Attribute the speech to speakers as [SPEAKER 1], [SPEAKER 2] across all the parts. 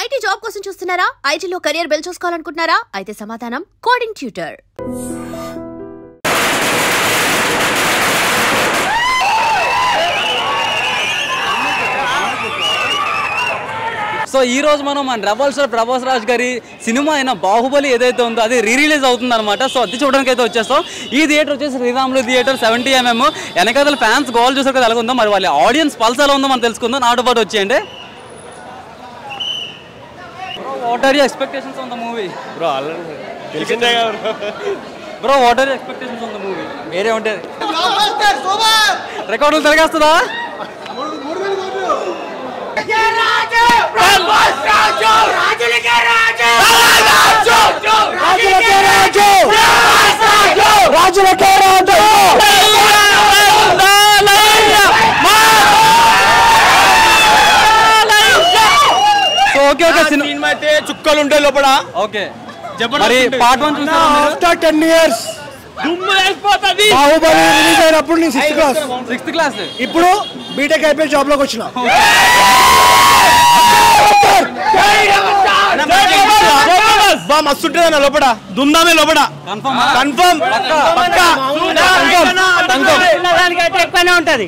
[SPEAKER 1] IT job కోసం చూస్తున్నారా? ఐటీలో కెరియర్ బిల్డ్ చేసుకోవాలనుకుంటున్నారా? అయితే సమాధానం కోడింగ్ ట్యూటర్.
[SPEAKER 2] సో ఈ రోజు మనం మన రెబల్ స్టార్ ప్రభాస్ రాజ్ గారి సినిమా అయిన బాహుబలి ఏదైతే ఉందో అది రిలీజ్ అవుతుంది అనమాట. సో అది చూడడానికి అయితే వచ్చేస్తాం. ఈ థియేటర్ వచ్చేసి శ్రీరాములు థియేటర్ 70mm. వెనకాల ఫ్యాన్స్ గోల్ చూసారు కదా, ఎలా ఉందో మరి వాళ్ళ ఆడియన్స్ పల్స్ ఎలా ఉందో మనం తెలుసుకుందాం. నాతో పాటు వచ్చేయండి. What are you expectations on the movie?
[SPEAKER 3] Bro already తెలిసిందే కదా
[SPEAKER 2] bro. What are you expectations on the movie? వేరే ఉంటుంది, రికార్డులు తిరగేస్తుందా?
[SPEAKER 3] సినిమా అయితే చుక్కలు ఉంటాయి లోపల.
[SPEAKER 2] ఓకే, మరి పార్ట్ 1 చూసారా?
[SPEAKER 4] ఆఫ్టర్ 10 years బాహుబలి రిలీజ్ అయినప్పుడు నేను 6th క్లాస్. ఇప్పుడు బీటెక్ అయిపోయి జాబ్ లోకి వచ్చిన.
[SPEAKER 3] మస్తు ఉంటుంది అన్న లోపల, దుమ్దామే లోపల. కన్ఫర్మ్
[SPEAKER 4] ఉంటది.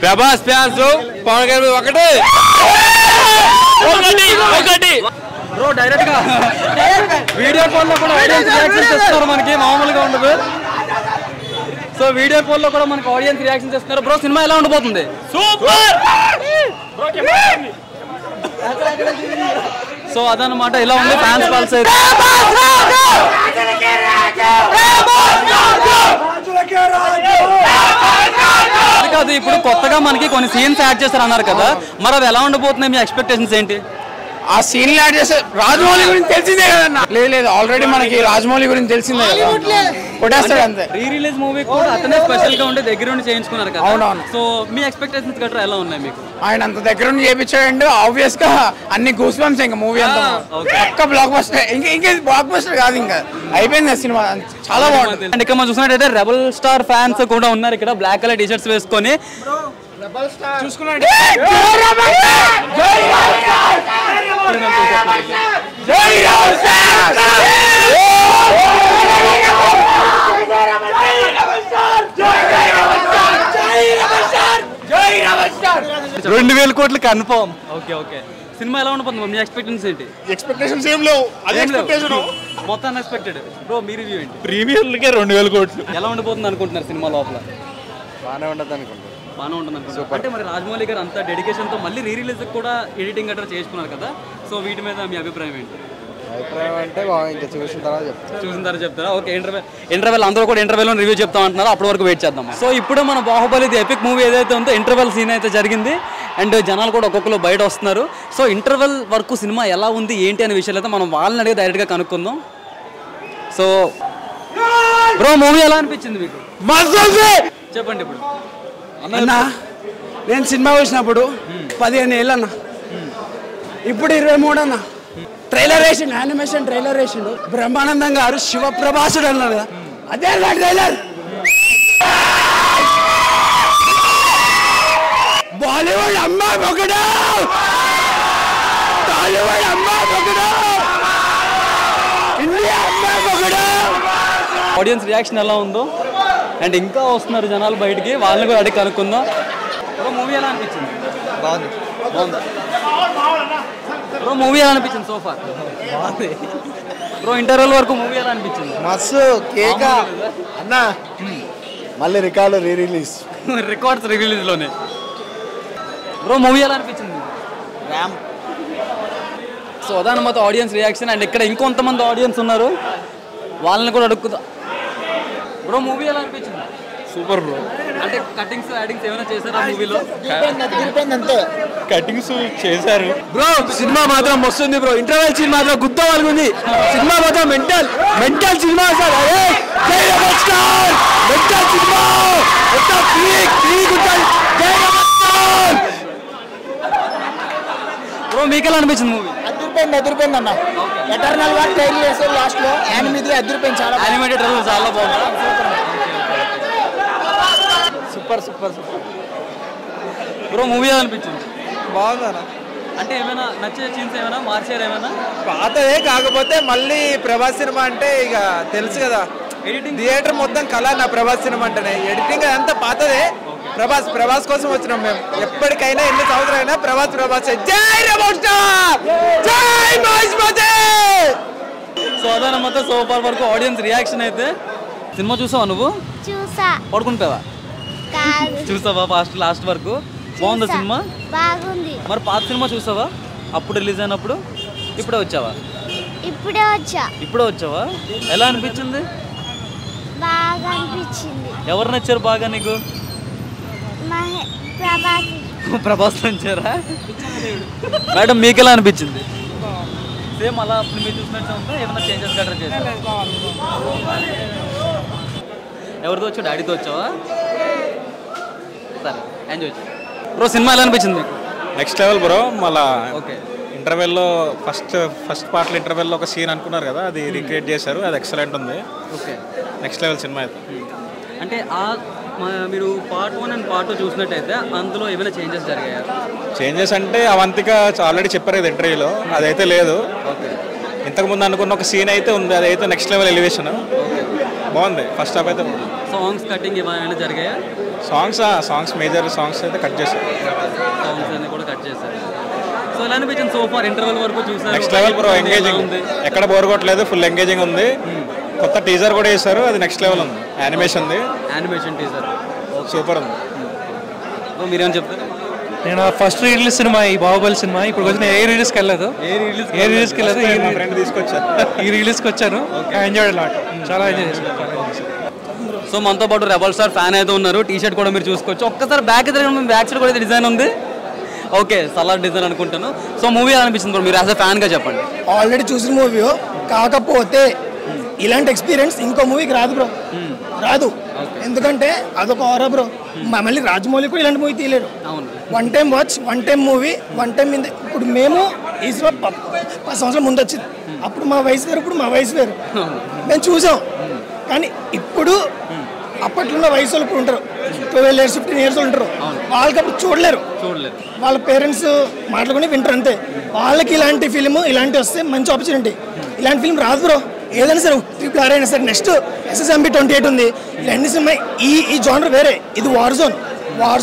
[SPEAKER 3] ప్రభాస్ ఫ్యాన్స్ పవన్ గారు ఒకటి
[SPEAKER 2] బ్రో డైరెక్ట్ గా వీడియో కాల్ లో కూడా ఆడియన్స్ రియాక్షన్ చేస్తున్నారు, మనకి మామూలుగా ఉండదు. సో వీడియో కాల్ లో కూడా మనకి ఆడియన్స్ రియాక్షన్ చేస్తున్నారు. బ్రో సినిమా ఎలా ఉండబోతుంది?
[SPEAKER 3] సూపర్.
[SPEAKER 2] సో అదనమాట, ఇలా ఉంది ఫ్యాన్స్ పల్స్ అయితే. కాదు, ఇప్పుడు కొత్తగా మనకి కొన్ని సీన్స్ యాడ్ చేస్తారు అన్నారు కదా, మరి అవి ఎలా ఉండబోతున్నాయి? మీ ఎక్స్పెక్టేషన్స్ ఏంటి?
[SPEAKER 4] ఆ సీన్ యాడ్ చేస్తే రాజమౌళి గురించి తెలిసిందే కదన్నా. లేదు ఆల్రెడీ మనకి రాజమౌళి గురించి తెలిసిందే కదా, కొట్టేస్తాడు అంతే.
[SPEAKER 2] రీ రిలీజ్ మూవీ కూడా అతనే స్పెషల్ గా ఉండే దగ్గర ఉండి చేయించుకున్నారు కదా.
[SPEAKER 4] అవునవును.
[SPEAKER 2] సో మీ ఎక్స్పెక్టేషన్స్ గట్రా ఎలా ఉన్నాయి మీకు?
[SPEAKER 4] ఆయన అంత దగ్గర ఉండి చేయించాడు, ఆబ్వియస్ గా అన్ని గూస్ బంప్స్. ఇంకా మూవీ అంతా పక్క బ్లాక్ బస్టర్. ఇంకా బ్లాక్ బస్టర్ కాదు, ఇంకా అయిపోయింది సినిమా. చాలా బాగుంటుంది.
[SPEAKER 2] అండ్ ఇక్కడ మనం చూసినట్టయితే రెబల్ స్టార్ ఫ్యాన్స్ కూడా ఉన్నారు ఇక్కడ, బ్లాక్ కలర్ టీ షర్ట్స్ వేసుకొని.
[SPEAKER 4] చూసుకున్నాడు
[SPEAKER 2] $2,000 కోట్లు కన్ఫర్మ్. ఓకే ఓకే, సినిమా ఎలా ఉండబోతుంది? మీ ఎక్స్పెక్టేషన్స్ ఏంటి?
[SPEAKER 3] ఎక్స్పెక్టేషన్స్ ఏం లేవు, అదే ఎక్స్పెక్టేషన్
[SPEAKER 2] మొత్తం అన్ఎక్స్పెక్టెడ్. బ్రో మీ రివ్యూ ఏంటి?
[SPEAKER 3] ప్రీమియర్లకే 2,000 కోట్లు.
[SPEAKER 2] ఎలా ఉండబోతుంది అనుకుంటున్నారు సినిమా లోపల?
[SPEAKER 4] బాగానే ఉండదు అనుకుంటారు.
[SPEAKER 2] బాగానే ఉంటుంది అనుకుంటున్నారు. అంటే మరి రాజమౌళి గారు అంత డెడికేషన్ తో మళ్ళీ రీ రిలీజ్ కూడా ఎడిటింగ్ గట్రా చేసుకున్నారు కదా, సో వీటి మీద మీ అభిప్రాయం ఏంటి?
[SPEAKER 4] అభిప్రాయం అంటే ఇంకా చూసిన తర్వాత
[SPEAKER 2] చెప్తారా? ఓకే, ఇంటర్వెల్ అందరూ కూడా ఇంటర్వెల్ రివ్యూ చెప్తా అంటున్నారు, అప్పటి వరకు వెయిట్ చేద్దాం. సో ఇప్పుడు మన బాహుబలి ఎపిక్ మూవీ ఏదైతే ఉందో ఇంటర్వెల్ సీన్ అయితే జరిగింది, అండ్ జనాలు కూడా ఒక్కొక్కరు బయట వస్తున్నారు. సో ఇంటర్వెల్ వరకు సినిమా ఎలా ఉంది ఏంటి అనే విషయాలు అయితే మనం వాళ్ళని అడిగి డైరెక్ట్గా కనుక్కుందాం. సో బ్రో మూవీ ఎలా అనిపించింది మీకు? చెప్పండి. ఇప్పుడు
[SPEAKER 4] అన్న నేను సినిమా చూసినప్పుడు 15 ఏళ్ళు అన్న, ఇప్పుడు 23 అన్న. ట్రైలర్ వేసిండు, యానిమేషన్ ట్రైలర్ వేసిండు. బ్రహ్మానందం గారు శివప్రభాసుడు అన్నారు కదా, అదే నా ట్రైలర్. బాలీవుడ్ అమ్మా ఒకడు, టాలీవుడ్ అమ్మా ఒకడు, ఇండియా అమ్మా ఒకడు.
[SPEAKER 2] ఆడియన్స్ రియాక్షన్ ఎలా ఉందో, అండ్ ఇంకా వస్తున్నారు జనాలు బయటికి, వాళ్ళని కూడా అడిగి కనుక్కుందాం. బ్రో మూవీ ఎలా అనిపించింది?
[SPEAKER 4] బాగుంది.
[SPEAKER 2] బ్రో మూవీ ఎలా అనిపించింది సో ఫార్?
[SPEAKER 4] బాగుంది.
[SPEAKER 2] బ్రో ఇంటర్వెల్ వరకు మూవీ ఎలా అనిపించింది?
[SPEAKER 4] మస్తు కేక అన్న. మళ్ళీ రికార్డు రిలీజ్,
[SPEAKER 2] రికార్డ్స్ రిలీజ్ లోనే. బ్రో మూవీ ఎలా అనిపించింది? సో అదనమాట ఆడియన్స్ రియాక్షన్. అండ్ ఇక్కడ ఇంకొంతమంది ఆడియన్స్ ఉన్నారు, వాళ్ళని కూడా అడుగుతా. బ్రో మూవీ ఎలా అనిపించింది?
[SPEAKER 3] Super bro.
[SPEAKER 2] అంటే కటింగ్స్ యాడింగ్స్ ఏమైనా చేశారా మూవీలో?
[SPEAKER 4] అంతే,
[SPEAKER 3] కటింగ్స్ చేశారు
[SPEAKER 4] బ్రో. సినిమా మాత్రం వస్తుంది బ్రో. ఇంటర్వెల్ సీన్ మాత్రం గుద్ద వాళ్ళకుంది. సినిమా మాత్రం mental cinema sir. Mental cinema
[SPEAKER 2] bro మీకు ఎలా అనిపించింది మూవీ?
[SPEAKER 4] అదిరిపోయింది అన్న. ఎటర్నల్ గా ట్రైల్ చేస్తారు లాస్ట్ లో, యానిమేది అదిరిపోయింది. చాలా
[SPEAKER 2] యానిమేటెడ్ ట్రైలర్ చాలా బాగుంది.
[SPEAKER 4] Super super super.
[SPEAKER 2] Bro movie అనిపించింది?
[SPEAKER 4] బాగుందా?
[SPEAKER 2] అంటే ఏమైనా నచ్చే సీన్స్ ఏమైనా మార్చారు ఏమైనా?
[SPEAKER 5] పాతదే కాకపోతే మళ్ళీ ప్రభాస్ సినిమా అంటే ఇక తెలుసు కదా,
[SPEAKER 2] ఎడిటింగ్
[SPEAKER 5] థియేటర్ మొత్తం కళ నా ప్రభాస్ సినిమా అంటేనే. ఎడిటింగ్ అంతా పాతదే. ప్రభాస్ కోసం వచ్చినాం మేము. ఎప్పటికైనా ఎన్ని సంవత్సరాలైనా ప్రభాస్ జై రెబల్ స్టార్, జై మహేష్మతి.
[SPEAKER 2] సో అదనమాట సూపర్ వరకు ఆడియన్స్ రియాక్షన్ అయితే. సినిమా చూసావా నువ్వు?
[SPEAKER 6] చూసా.
[SPEAKER 2] పడుకుంటావా?
[SPEAKER 6] కాదు.
[SPEAKER 2] చూసావా లాస్ట్ వరకు? బాగుందా సినిమా?
[SPEAKER 6] బాగుంది.
[SPEAKER 2] మరి పాత సినిమా చూసావా అప్పుడు రిలీజ్ అయినప్పుడు? ఇప్పుడే వచ్చావా? ఇప్పుడే వచ్చావా? ఎలా అనిపించింది?
[SPEAKER 6] బాగా అనిపించింది.
[SPEAKER 2] ఎవరు నచ్చారు బాగా నీకు? ప్రభాస్ నచ్చారా? మేడం మీకు ఎలా అనిపించింది? సేమ్ అలా అప్పుడు మీరు చూసినట్టు ఉందా? ఏమైనా చేంజెస్ గట్రా చేశారా? ఎవరితో వచ్చావు? డాడీతో వచ్చావా? సరే ఎంజాయ్ చేయి బ్రో. సినిమా ఎలా అనిపించింది మీకు?
[SPEAKER 7] Next level bro. మళ్ళా
[SPEAKER 2] ఓకే,
[SPEAKER 7] ఇంటర్వెల్లో ఫస్ట్ పార్ట్లో ఇంటర్వెల్లో ఒక సీన్ అనుకున్నారు కదా, అది రీక్రియేట్ చేశారు. అది ఎక్సలెంట్ ఉంది.
[SPEAKER 2] ఓకే,
[SPEAKER 7] నెక్స్ట్ లెవెల్ సినిమా అయితే.
[SPEAKER 2] అంటే మీరు పార్ట్ 1 అండ్ పార్ట్ 2 చూసినట్టయితే అందులో ఏమైనా చేంజెస్ జరిగాయా?
[SPEAKER 7] చేంజెస్ అంటే అవంతిక ఆల్రెడీ చెప్పారు కదా ఇంటర్వ్యూలో, అదైతే లేదు.
[SPEAKER 2] ఓకే,
[SPEAKER 7] ఇంతకుముందు అనుకున్న ఒక సీన్ అయితే ఉంది, అదైతే నెక్స్ట్ లెవెల్ ఎలివేషన్. బాగుంది. ఫస్ట్ హాఫ్ అయితే
[SPEAKER 2] సాంగ్స్ కటింగ్ ఏమైనా జరిగాయా?
[SPEAKER 7] సాంగ్స్ మేజర్ సాంగ్స్ అయితే కట్ చేశారు.
[SPEAKER 2] సాంగ్స్ అన్ని కూడా కట్ చేశారు. సో ఎలా అనిపించింది సో ఫార్? ఇంటర్వెల్ వరకు చూసారు.
[SPEAKER 7] Next level bro. ఎంగేజింగ్ ఉంది, ఎక్కడ బోర్ కొట్టలేదు, ఫుల్ ఎంగేజింగ్ ఉంది. కొత్త టీజర్ కూడా వేశారు, అది నెక్స్ట్ లెవెల్ ఉంది. యానిమేషన్
[SPEAKER 2] టీజర్
[SPEAKER 7] సూపర్ ఉంది.
[SPEAKER 2] మీరేం చెప్తారు?
[SPEAKER 8] నేను ఫస్ట్ రిలీజ్ సినిమా ఈ బాహుబలి సినిమా. ఇప్పుడు వచ్చి ఏ రిలీజ్కి వెళ్ళలేదు, ఈ రిలీజ్కి వచ్చాను. ఎంజాయ్ లాట్, చాలా ఎంజాయ్ చేశాను.
[SPEAKER 2] సో మనతో పాటు రెబల్ స్టార్ ఫ్యాన్ అయితే ఉన్నారు. టీ షర్ట్ కూడా మీరు చూసుకోవచ్చు. ఒక్కసారి బ్యాక్ బ్యాక్ సైడ్ కూడా డిజైన్ ఉంది. ఓకే, సలాడ్ డిజైన్ అనుకుంటాను. సో మూవీ ఎలా అనిపించింది బ్రో? మీరు యాజ్ అ ఫ్యాన్గా చెప్పండి.
[SPEAKER 4] ఆల్రెడీ చూసిన మూవీ, కాకపోతే ఇలాంటి ఎక్స్పీరియన్స్ ఇంకో మూవీకి రాదు బ్రో, రాదు. ఎందుకంటే అదొక ఆరా బ్రో. మళ్ళీ రాజమౌళి కూడా ఇలాంటి మూవీ తీయలేడు. One time watch, one time movie, one time. ఇప్పుడు మేము ఈ 10 సంవత్సరాల ముందు వచ్చింది. అప్పుడు మా వయసు వేరు, ఇప్పుడు మా వయసు వేరు. మేము చూసాం. కానీ ఇప్పుడు అప్పట్లో వయసు వాళ్ళు ఇప్పుడు ఉంటారు, 12 years 15 years ఉంటారు. వాళ్ళకి అప్పుడు చూడలేరు. వాళ్ళ పేరెంట్స్ మాట్లాడుకుని వింటారు అంతే. వాళ్ళకి ఇలాంటి ఫిలిం ఇలాంటి వస్తే మంచి ఆపర్చునిటీ. ఇలాంటి ఫిలిం రాదు బ్రో. ఏదైనా సరే RRR అయినా సరే, నెక్స్ట్ SSMB 28 ఉంది. ఇలాంటి సినిమా ఈ జానర్ వేరే. ఇది వార్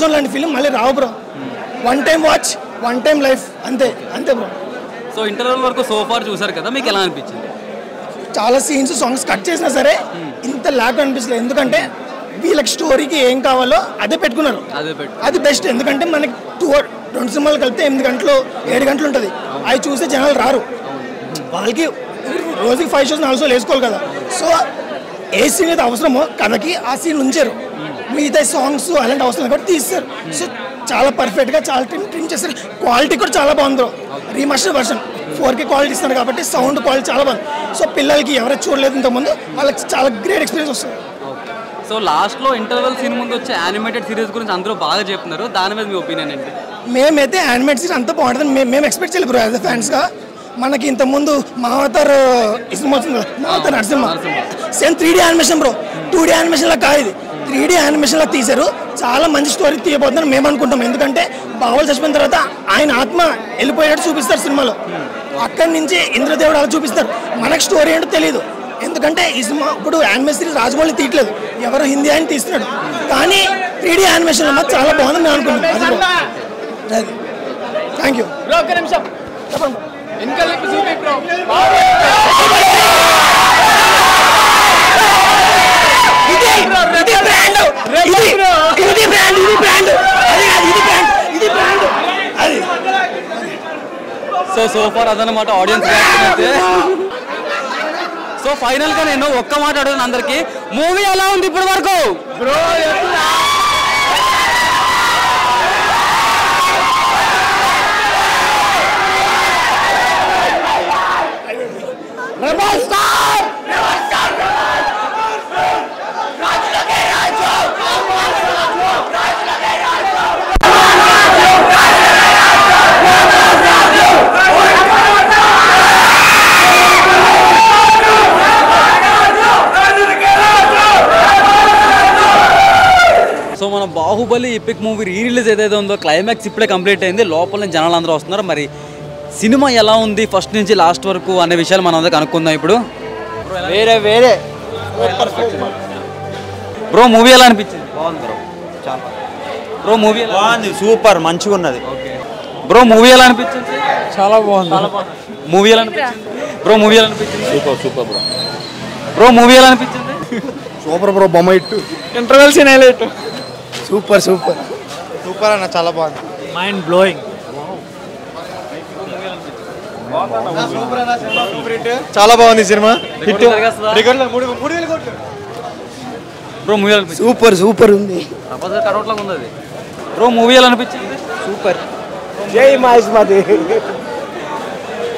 [SPEAKER 4] జోన్ లాంటి ఫిలిం మళ్ళీ రావు bro. One time watch, one time life, అంతే బ్రో.
[SPEAKER 2] సో ఇంటర్వెల్ వరకు సో ఫార్ చూసారు కదా, మీకు ఎలా అనిపించింది?
[SPEAKER 4] చాలా సీన్స్ సాంగ్స్ కట్ చేసినా సరే ఇంత ల్యాక్ అనిపించలేదు. ఎందుకంటే వీళ్ళకి స్టోరీకి ఏం కావాలో అదే పెట్టుకున్నారు. అది బెస్ట్. ఎందుకంటే మనకి 2 సినిమాలు కలిపితే 8 గంటలు 7 గంటలు ఉంటుంది. అవి చూసే జనాలు రారు. వాళ్ళకి రోజుకి 5 shows 4 shows వేసుకోవాలి కదా. సో ఏ సీన్ అయితే అవసరమో కథకి ఆ సీన్ ఉంచారు. మిగతా సాంగ్స్ అలాంటి అవసరం కాబట్టి తీస్తారు. సో చాలా పర్ఫెక్ట్గా చాలా ట్రిమ్ చేస్తారు. క్వాలిటీ కూడా చాలా బాగుంది. రీమాస్టర్ వర్షన్ 4K క్వాలిటీ ఇస్తున్నారు కాబట్టి సౌండ్ క్వాలిటీ చాలా బాగుంది. సో పిల్లలకి ఎవరైతే చూడలేదు ఇంతకుముందు వాళ్ళకి చాలా గ్రేట్ ఎక్స్పీరియన్స్ వస్తుంది.
[SPEAKER 2] సో లాస్ట్లో ఇంటర్వెల్ సీన్ ముందు వచ్చే యానిమేటెడ్ సిరీస్ గురించి అందరూ బాగా చెప్తున్నారు. దాని మీద మీ ఒపీనియన్ ఏంటి?
[SPEAKER 4] మేమైతే యానిమేటెడ్ సీరీస్ అంతా బాగుంటుంది. మేము ఎక్స్పెక్ట్ చేయలేదు బ్రో. యాజ్ అ ఫ్యాన్స్గా మనకి ఇంతకుముందు మావతార్ సినిమా వచ్చింది కదా, Mahavatar Narsimha. Same 3D animation bro. 2D యానిమేషన్లా కాదు ఇది, 3D యానిమేషన్లా తీశారు. చాలా మంచి స్టోరీ తీయబోతుందని మేము అనుకుంటాం. ఎందుకంటే బాహుబలి చచ్చిపోయిన తర్వాత ఆయన ఆత్మ వెళ్ళిపోయేటట్టు చూపిస్తారు సినిమాలో. అక్కడి నుంచి ఇంద్రదేవుడు అలా చూపిస్తారు. మనకు స్టోరీ ఏంటో తెలియదు. ఎందుకంటే ఈ సినిమా ఇప్పుడు యానిమేషన్ సిరీస్ రాజమౌళి తీయట్లేదు, ఎవరో హిందీ ఆయన తీస్తున్నాడు. కానీ 3D యానిమేషన్ మాత్రం చాలా బాగుంది మేము అనుకుంటున్నాం. Thank you. చెప్పండి.
[SPEAKER 2] సో ఫార్ అదనమాట ఆడియన్స్ రియాక్షన్ అయితే. సో ఫైనల్ గా నేను ఒక్క మాట అడుగుతాను అందరికి, మూవీ ఎలా ఉంది ఇప్పటి వరకు? Baahubali epic movie re release ఏదైతే ఉందో క్లైమాక్స్ ఇప్పుడే కంప్లీట్ అయింది. లోపల జనాలు అందరూ వస్తున్నారు. మరి సినిమా ఎలా ఉంది ఫస్ట్ నుంచి లాస్ట్ వరకు అనే విషయాలు మనం అందరూ కనుక్కుందాం ఇప్పుడు.
[SPEAKER 5] వేరే
[SPEAKER 2] బ్రో మూవీ ఎలా అనిపించింది? బాగుంది బ్రో, చాలా బ్రో మూవీ
[SPEAKER 9] బాగుంది, సూపర్ మంచిగా ఉన్నది.
[SPEAKER 2] బ్రో మూవీ ఎలా అనిపించింది?
[SPEAKER 4] చాలా బాగుంది.
[SPEAKER 2] మూవీ ఎలా అనిపించింది బ్రో? మూవీ ఎలా అనిపించింది?
[SPEAKER 9] Super bro.
[SPEAKER 2] బ్రో మూవీ ఎలా అనిపించింది?
[SPEAKER 9] సూపర్ బ్రో, బొమ్మ ఇట్టు
[SPEAKER 5] ఇంటర్వెల్ సీన్ హైలైట్.
[SPEAKER 4] సూపర్
[SPEAKER 9] అన్న, చాలా బాగుంది.
[SPEAKER 8] Mind blowing.
[SPEAKER 9] చాలా బాగుంది సినిమా.
[SPEAKER 2] బ్రో మూవీ ఎలా అనిపించింది?
[SPEAKER 4] సూపర్ ఉంది.
[SPEAKER 2] కరోట్లాగా ఉంది అది. బ్రో మూవీ ఎలా అనిపించింది?
[SPEAKER 4] సూపర్. జై మహేష్మతి.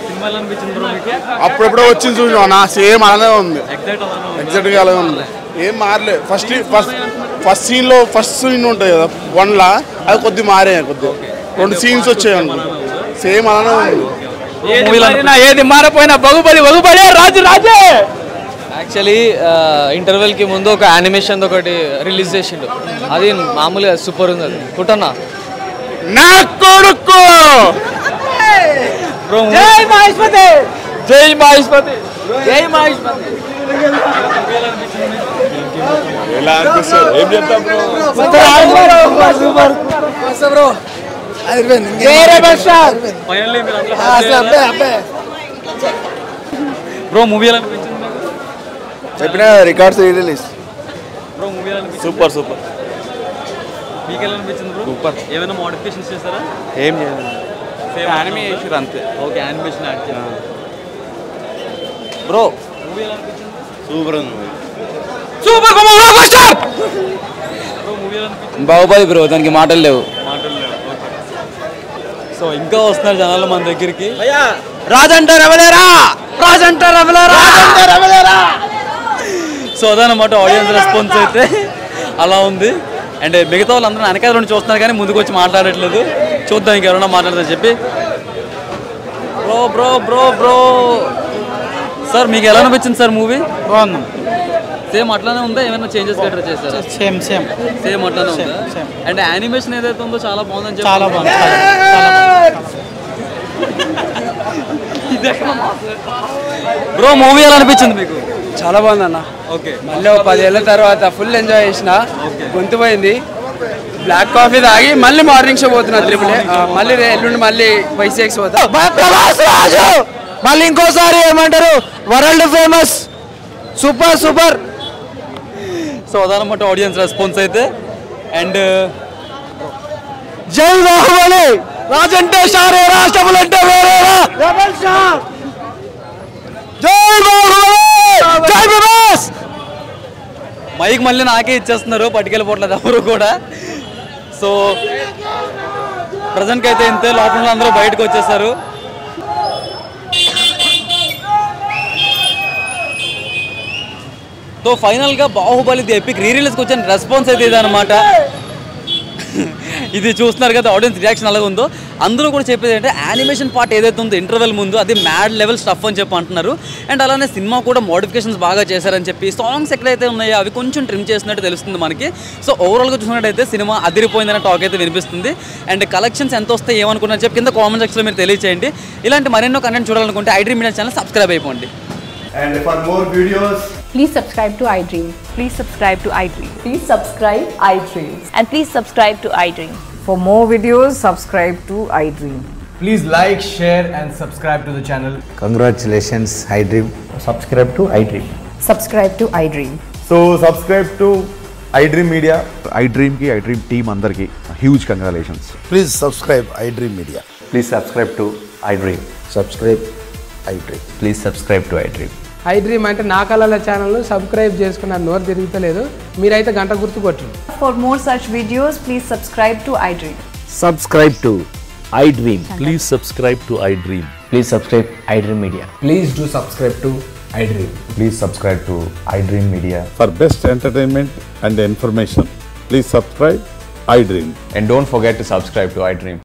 [SPEAKER 2] సినిమా ఎలా అనిపించింది బ్రో మీకు?
[SPEAKER 10] అప్పుడెప్పుడో వచ్చింది చూసినా, సేమ్ అలానే ఉంది.
[SPEAKER 2] ఎగ్జాక్ట్గా
[SPEAKER 10] అలాగే ఉంది, ఏం మారలేదు. ఫస్ట్ సీన్ ఉంటుంది కదా 1లా, అది కొద్ది మారే, కొద్ది 2 సీన్స్ వచ్చాయి అనుకుంటా, సేమ్ అలానే ఉంది.
[SPEAKER 5] ఏది మారిపోయినా బాహుబలి రాజే.
[SPEAKER 11] యాక్చువల్లీ ఇంటర్వెల్కి ముందు ఒక యానిమేషన్ ఒకటి రిలీజ్ చేసిండు, అది మామూలుగా సూపర్ ఉంది. అది కుట్టన్నా
[SPEAKER 10] నా కొడుకు.
[SPEAKER 5] జై మహేష్మతి.
[SPEAKER 10] ఎలా అనిపిస్తుంది? ఏం చెప్తాం బ్రో?
[SPEAKER 4] బ్రో
[SPEAKER 2] బ్రో మూవీ ఎలా అనిపించింది?
[SPEAKER 9] చెప్పిన రికార్డ్స్ రిలీజ్.
[SPEAKER 2] బ్రో మూవీ ఎలా అనిపించింది?
[SPEAKER 9] సూపర్
[SPEAKER 2] మీకు ఎలా అనిపించింది బ్రో? సూపర్. ఏమైనా మోడిఫికేషన్స్ చేస్తారా?
[SPEAKER 9] ఏం చేయలేదు, యానిమేషన్ అంతే.
[SPEAKER 2] ఓకే, యానిమేషన్ యాడ్ చేయాలి. బ్రో మూవీ ఎలా అనిపించింది?
[SPEAKER 9] సూపర్ ఉంది.
[SPEAKER 2] బ్రో మూవీ ఎలా అనిపించింది?
[SPEAKER 5] బాహుబలి బ్రో, దానికి మాటలు లేవు.
[SPEAKER 2] సో ఇంకా వస్తున్నారు జనాలు మన దగ్గరికి. సో అదనమాట ఆడియన్స్ రెస్పాన్స్ అయితే అలా ఉంది. అండ్ మిగతా వాళ్ళందరూ వెనకాల నుండి చూస్తున్నారు కానీ ముందుకు వచ్చి మాట్లాడట్లేదు. చూద్దాం ఇంకెవరైనా మాట్లాడదని చెప్పి. బ్రో సార్ మీకు ఎలా అనిపించింది సార్ మూవీ?
[SPEAKER 8] బాగుంది.
[SPEAKER 2] సేమ్ అట్లానే ఉందా, ఏమైనా చేంజెస్ గట్రా చేశారా? సేమ్ అట్లానే ఉందా? అండ్ యానిమేషన్ ఏదైతే ఉందో చాలా బాగుందని చెప్పి.
[SPEAKER 8] చాలా బాగుంది.
[SPEAKER 2] బ్రో మూవీ ఎలా అనిపించింది మీకు?
[SPEAKER 4] చాలా బాగుంది అన్న.
[SPEAKER 2] ఓకే,
[SPEAKER 4] మళ్ళీ 10 ఏళ్ళ తర్వాత ఫుల్ ఎంజాయ్ చేసిన. గొంతు పోయింది. బ్లాక్ కాఫీ తాగి మళ్ళీ మార్నింగ్ షో పోతున్నా త్రిపుల్. మళ్ళీ ఎల్లుండి మళ్ళీ వైసీఎక్స్ పోతా.
[SPEAKER 5] మళ్ళీ ఇంకోసారి ఏమంటారు, వరల్డ్ ఫేమస్. సూపర్.
[SPEAKER 2] సో అదనమాట ఆడియన్స్ రెస్పాన్స్ అయితే. అండ్
[SPEAKER 5] జై బాహుబలి. రాజంటే షారే, రాష్ట్రములంటే వేరేరా. జై బాహుబలి. జై ప్రభాస్.
[SPEAKER 2] మైక్ మళ్ళీ నాకే ఇచ్చేస్తున్నారు, పట్టుకెళ్ళిపోవట్లేదు ఎవరు కూడా. సో ప్రజెంట్కి అయితే ఇంతే, లోపల అందరూ బయటకు వచ్చేసారు. సో ఫైనల్గా బాహుబలి ది ఎపిక్ రీ రిలీజ్కి వచ్చిన రెస్పాన్స్ అయితే ఇదనమాట. ఇది చూస్తున్నారు కదా ఆడియన్స్ రియాక్షన్ అలాగే ఉందో. అందరూ కూడా చెప్పేది అంటే యానిమేషన్ పార్ట్ ఏదైతే ఉందో ఇంటర్వెల్ ముందు అది మ్యాడ్ లెవెల్ స్టఫ్ అని చెప్పి అంటున్నారు. అండ్ అలానే సినిమా కూడా మోడిఫికేషన్స్ బాగా చేశారని చెప్పి, సాంగ్స్ ఎక్కడైతే ఉన్నాయో అవి కొంచెం ట్రిమ్ చేసినట్టు తెలుస్తుంది మనకి. సో ఓవరాల్గా చూసినట్టయితే సినిమా అదిరిపోయిందనే టాక్ అయితే వినిపిస్తుంది. అండ్ కలెక్షన్స్ ఎంత వస్తాయి ఏమనుకున్నారని చెప్పి కింద కామెంట్ సెక్షన్లో మీరు తెలియచేయండి. ఇలాంటి మరెన్నో కంటెంట్ చూడాలనుకుంటే iDream Media ఛానల్ సబ్స్క్రైబ్ అయిపోండి.
[SPEAKER 10] And for more videos,
[SPEAKER 12] please subscribe to iDream.
[SPEAKER 13] Please subscribe to iDream.
[SPEAKER 12] Please subscribe iDream.
[SPEAKER 13] And please subscribe to iDream.
[SPEAKER 12] For more videos, subscribe to iDream.
[SPEAKER 5] Please like, share and subscribe to the channel.
[SPEAKER 9] Congratulations, iDream. Subscribe to iDream.
[SPEAKER 12] Subscribe to iDream.
[SPEAKER 10] so subscribe to iDream Media. iDream ki iDream team andarki huge congratulations.
[SPEAKER 9] Please subscribe iDream Media.
[SPEAKER 10] Please subscribe to iDream.
[SPEAKER 9] Subscribe iDream.
[SPEAKER 10] Please subscribe to iDream.
[SPEAKER 4] iDream అంటే నా కళల channel subscribe చేసుకున్నారు, నోరు తిరుగుతలేదు. మీరైతే గంట గుర్తు కొట్టండి.
[SPEAKER 12] For more such videos, please subscribe to iDream.
[SPEAKER 9] Subscribe to iDream.
[SPEAKER 10] Please subscribe to iDream.
[SPEAKER 9] Please subscribe iDream Media.
[SPEAKER 5] Please do subscribe to iDream.
[SPEAKER 10] Please subscribe to iDream Media. For best entertainment and information, please subscribe iDream.
[SPEAKER 9] And don't forget to subscribe to iDream.